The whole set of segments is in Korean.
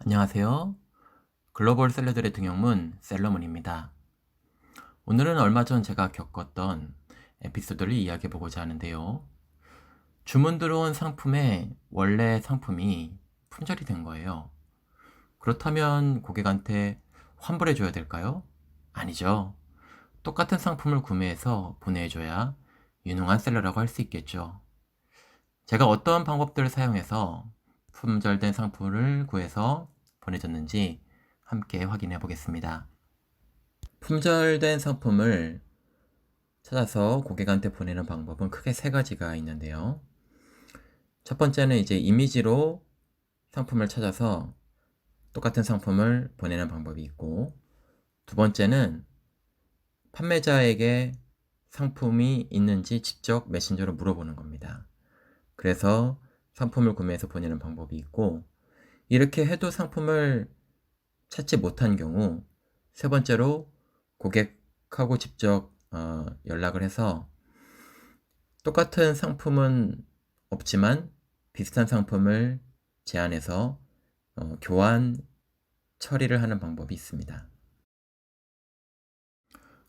안녕하세요. 글로벌 셀러들의 등용문 셀러문입니다. 오늘은 얼마 전 제가 겪었던 에피소드를 이야기해 보고자 하는데요. 주문 들어온 상품의 원래 상품이 품절이 된 거예요. 그렇다면 고객한테 환불해 줘야 될까요? 아니죠. 똑같은 상품을 구매해서 보내줘야 유능한 셀러라고 할 수 있겠죠. 제가 어떠한 방법들을 사용해서 품절된 상품을 구해서 보내줬는지 함께 확인해 보겠습니다. 품절된 상품을 찾아서 고객한테 보내는 방법은 크게 세 가지가 있는데요. 첫 번째는 이제 이미지로 상품을 찾아서 똑같은 상품을 보내는 방법이 있고, 두 번째는 판매자에게 상품이 있는지 직접 메신저로 물어보는 겁니다. 그래서 상품을 구매해서 보내는 방법이 있고, 이렇게 해도 상품을 찾지 못한 경우, 세 번째로 고객하고 직접 연락을 해서 똑같은 상품은 없지만 비슷한 상품을 제안해서 교환 처리를 하는 방법이 있습니다.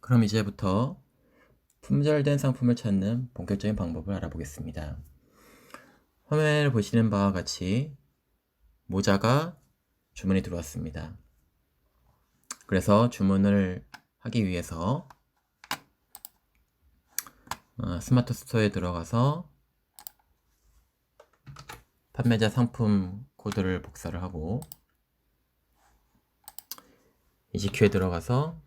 그럼 이제부터 품절된 상품을 찾는 본격적인 방법을 알아보겠습니다. 화면을 보시는 바와 같이 모자가 주문이 들어왔습니다. 그래서 주문을 하기 위해서 스마트 스토어에 들어가서 판매자 상품 코드를 복사를 하고 ECQ에 들어가서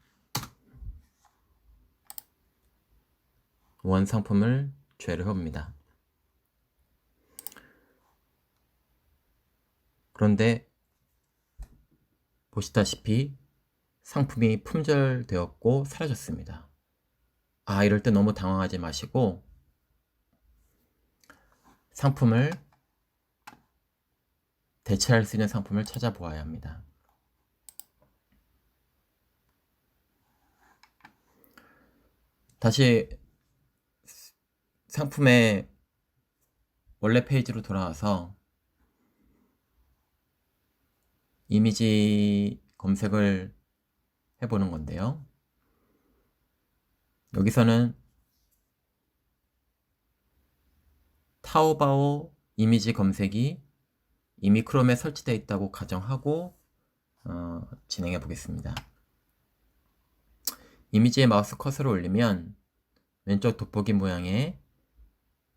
원 상품을 조회를 해봅니다. 그런데 보시다시피 상품이 품절되었고 사라졌습니다. 이럴 때 너무 당황하지 마시고 상품을 대체할 수 있는 상품을 찾아보아야 합니다. 다시 상품의 원래 페이지로 돌아와서 이미지 검색을 해보는 건데요. 여기서는 타오바오 이미지 검색이 이미 크롬에 설치되어 있다고 가정하고 진행해 보겠습니다. 이미지에 마우스 커서를 올리면 왼쪽 돋보기 모양의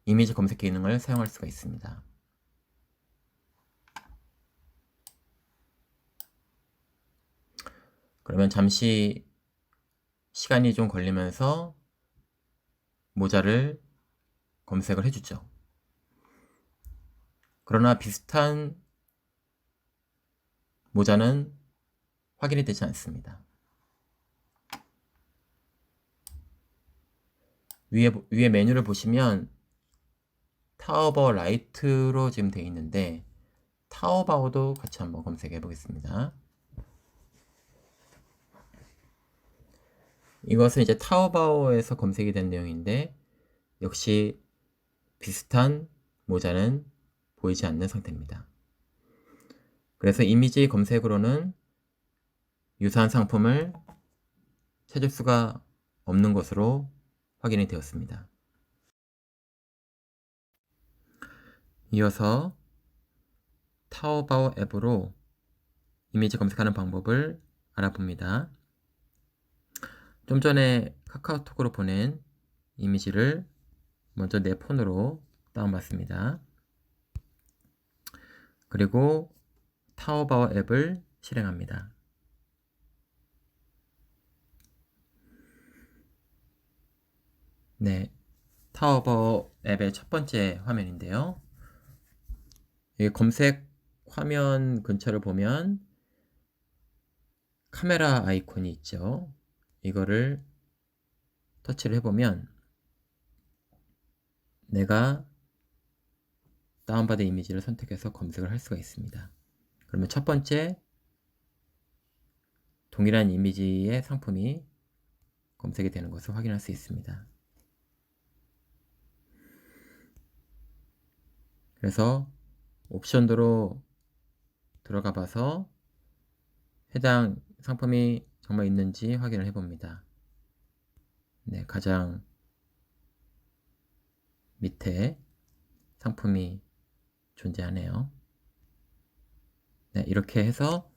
이미지 검색 기능을 사용할 수가 있습니다. 그러면 잠시 시간이 좀 걸리면서 모자를 검색을 해주죠. 그러나 비슷한 모자는 확인이 되지 않습니다. 위에 메뉴를 보시면 타오바오 라이트로 지금 되어 있는데 타오바오도 같이 한번 검색해 보겠습니다. 이것은 이제 타오바오에서 검색이 된 내용인데 역시 비슷한 모자는 보이지 않는 상태입니다. 그래서 이미지 검색으로는 유사한 상품을 찾을 수가 없는 것으로 확인이 되었습니다. 이어서 타오바오 앱으로 이미지 검색하는 방법을 알아봅니다. 좀 전에 카카오톡으로 보낸 이미지를 먼저 내 폰으로 다운받습니다. 그리고 타오바오 앱을 실행합니다. 네, 타오바오 앱의 첫 번째 화면인데요. 이 검색 화면 근처를 보면 카메라 아이콘이 있죠. 이거를 터치를 해보면 내가 다운받은 이미지를 선택해서 검색을 할 수가 있습니다. 그러면 첫 번째 동일한 이미지의 상품이 검색이 되는 것을 확인할 수 있습니다. 그래서 옵션으로 들어가 봐서 해당 상품이 정말 있는지 확인을 해봅니다. 네, 가장 밑에 상품이 존재하네요. 네, 이렇게 해서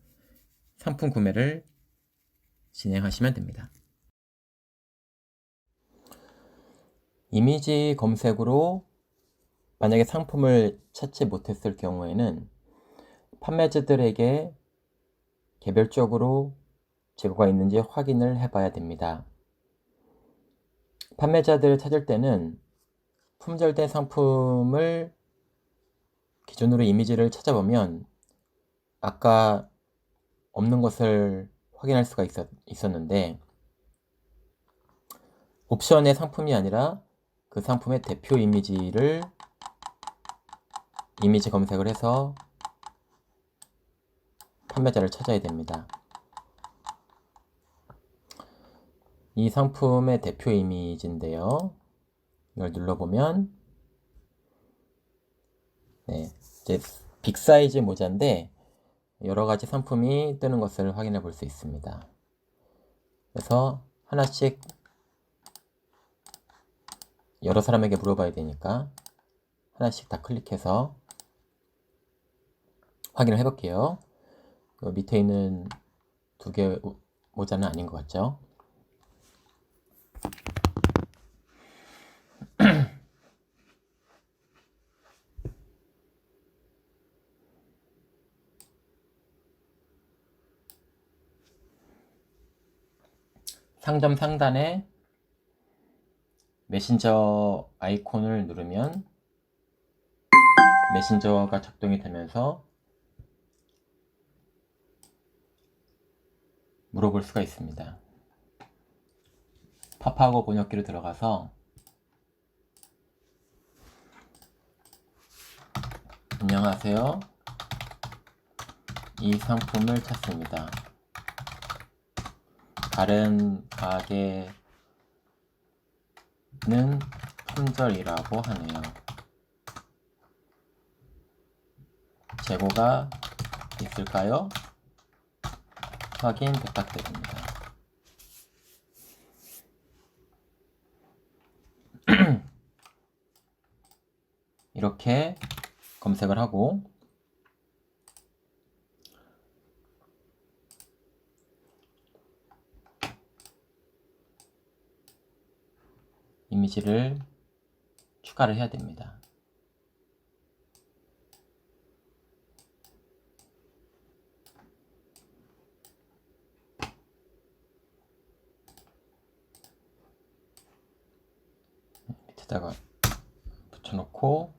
상품 구매를 진행하시면 됩니다. 이미지 검색으로 만약에 상품을 찾지 못했을 경우에는 판매자들에게 개별적으로 재고가 있는지 확인을 해봐야 됩니다. 판매자들을 찾을 때는 품절된 상품을 기준으로 이미지를 찾아보면 아까 없는 것을 확인할 수가 있었는데 옵션의 상품이 아니라 그 상품의 대표 이미지를 이미지 검색을 해서 판매자를 찾아야 됩니다. 이 상품의 대표 이미지인데요. 이걸 눌러보면 네, 이제 빅사이즈 모자인데 여러가지 상품이 뜨는 것을 확인해 볼 수 있습니다. 그래서 하나씩 여러 사람에게 물어봐야 되니까 하나씩 다 클릭해서 확인을 해 볼게요. 그 밑에 있는 두 개 모자는 아닌 것 같죠? 상점 상단에 메신저 아이콘을 누르면 메신저가 작동이 되면서 물어볼 수가 있습니다. 팝하고 번역기로 들어가서 안녕하세요. 이 상품을 찾습니다. 다른 가게는 품절이라고 하네요. 재고가 있을까요? 확인 부탁드립니다. 이렇게 검색을 하고 이미지를 추가를 해야 됩니다. 밑에다가 붙여놓고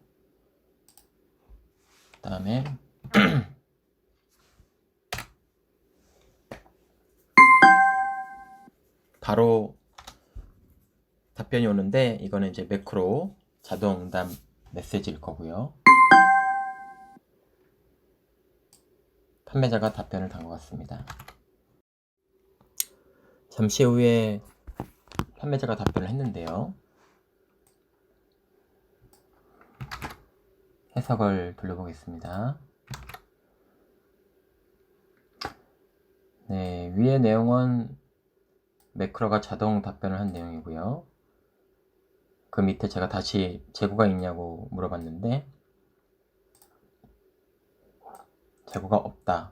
그 다음에 바로 답변이 오는데 이거는 이제 매크로 자동 응답 메시지일 거고요. 판매자가 답변을 단 것 같습니다. 잠시 후에 판매자가 답변을 했는데요. 해석을 돌려보겠습니다. 네, 위의 내용은 매크로가 자동 답변을 한 내용이고요. 그 밑에 제가 다시 재고가 있냐고 물어봤는데 재고가 없다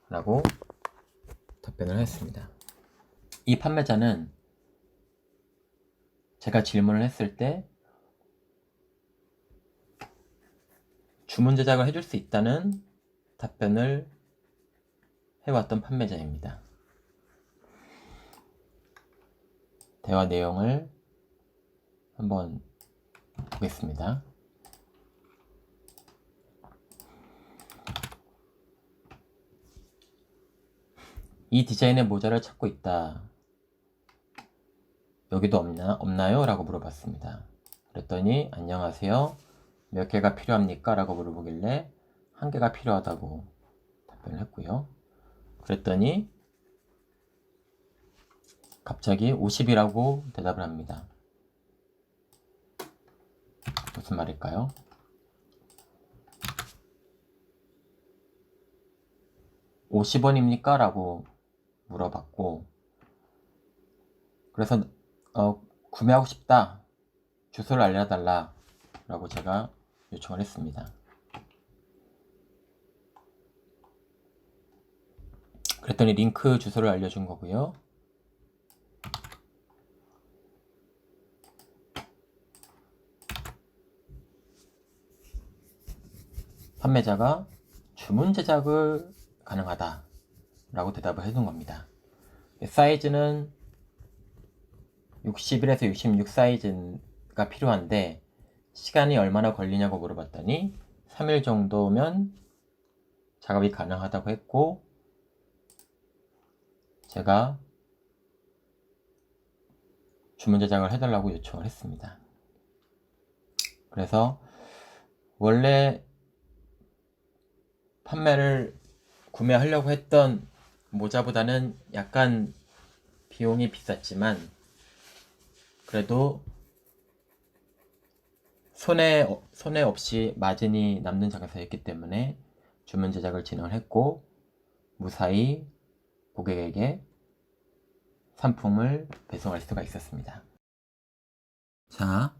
라고 답변을 했습니다. 이 판매자는 제가 질문을 했을 때 주문 제작을 해줄 수 있다는 답변을 해왔던 판매자입니다. 대화 내용을 한번 보겠습니다. 이 디자인의 모자를 찾고 있다. 여기도 없나요? 라고 물어봤습니다. 그랬더니 안녕하세요. 몇 개가 필요합니까? 라고 물어보길래 한 개가 필요하다고 답변을 했고요. 그랬더니 갑자기 50이라고 대답을 합니다. 무슨 말일까요? 50원입니까? 라고 물어봤고, 그래서 구매하고 싶다, 주소를 알려달라 라고 제가 요청을 했습니다. 그랬더니 링크 주소를 알려준 거고요. 판매자가 주문 제작을 가능하다 라고 대답을 해둔 겁니다. 사이즈는 61에서 66 사이즈가 필요한데 시간이 얼마나 걸리냐고 물어봤더니 3일 정도면 작업이 가능하다고 했고, 제가 주문 제작을 해달라고 요청을 했습니다. 그래서 원래 판매를 구매하려고 했던 모자보다는 약간 비용이 비쌌지만 그래도 손해 없이 마진이 남는 장사였기 때문에 주문 제작을 진행을 했고, 무사히 고객에게 상품을 배송할 수가 있었습니다. 자,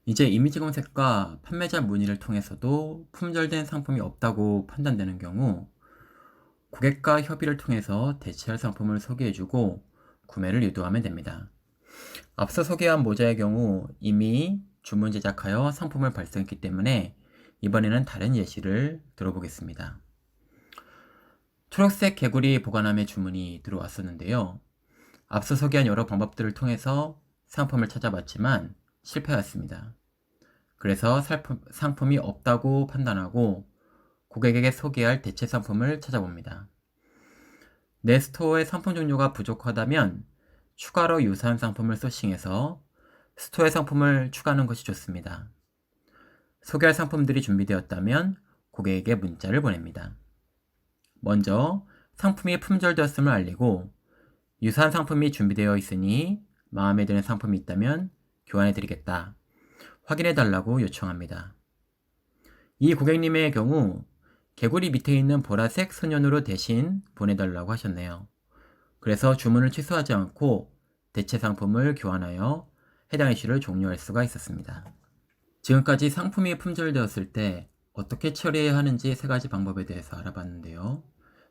이제 이미지 검색과 판매자 문의를 통해서도 품절된 상품이 없다고 판단되는 경우 고객과 협의를 통해서 대체할 상품을 소개해주고 구매를 유도하면 됩니다. 앞서 소개한 모자의 경우 이미 주문 제작하여 상품을 발송했기 때문에 이번에는 다른 예시를 들어보겠습니다. 초록색 개구리 보관함에 주문이 들어왔었는데요. 앞서 소개한 여러 방법들을 통해서 상품을 찾아봤지만 실패했습니다. 그래서 상품이 없다고 판단하고 고객에게 소개할 대체 상품을 찾아봅니다. 내 스토어의 상품 종류가 부족하다면 추가로 유사한 상품을 소싱해서 스토어에 상품을 추가하는 것이 좋습니다. 소개할 상품들이 준비되었다면 고객에게 문자를 보냅니다. 먼저 상품이 품절되었음을 알리고 유사한 상품이 준비되어 있으니 마음에 드는 상품이 있다면 교환해 드리겠다, 확인해 달라고 요청합니다. 이 고객님의 경우 개구리 밑에 있는 보라색 소년으로 대신 보내달라고 하셨네요. 그래서 주문을 취소하지 않고 대체 상품을 교환하여 해당 이슈를 종료할 수가 있었습니다. 지금까지 상품이 품절되었을 때 어떻게 처리해야 하는지 3가지 방법에 대해서 알아봤는데요.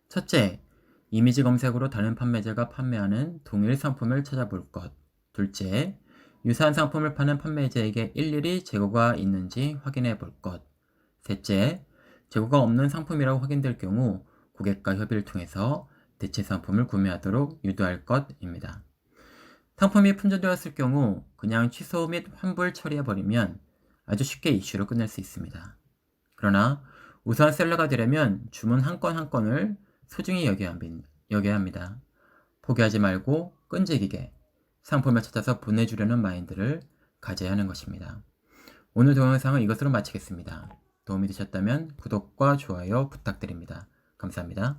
첫째, 이미지 검색으로 다른 판매자가 판매하는 동일 상품을 찾아볼 것. 둘째, 유사한 상품을 파는 판매자에게 일일이 재고가 있는지 확인해 볼 것. 셋째, 재고가 없는 상품이라고 확인될 경우 고객과 협의를 통해서 대체 상품을 구매하도록 유도할 것입니다. 상품이 품절되었을 경우 그냥 취소 및 환불 처리해버리면 아주 쉽게 이슈로 끝낼 수 있습니다. 그러나 우수한 셀러가 되려면 주문 한 건 한 건을 소중히 여겨야 합니다. 포기하지 말고 끈질기게 상품을 찾아서 보내주려는 마인드를 가져야 하는 것입니다. 오늘 동영상은 이것으로 마치겠습니다. 도움이 되셨다면 구독과 좋아요 부탁드립니다. 감사합니다.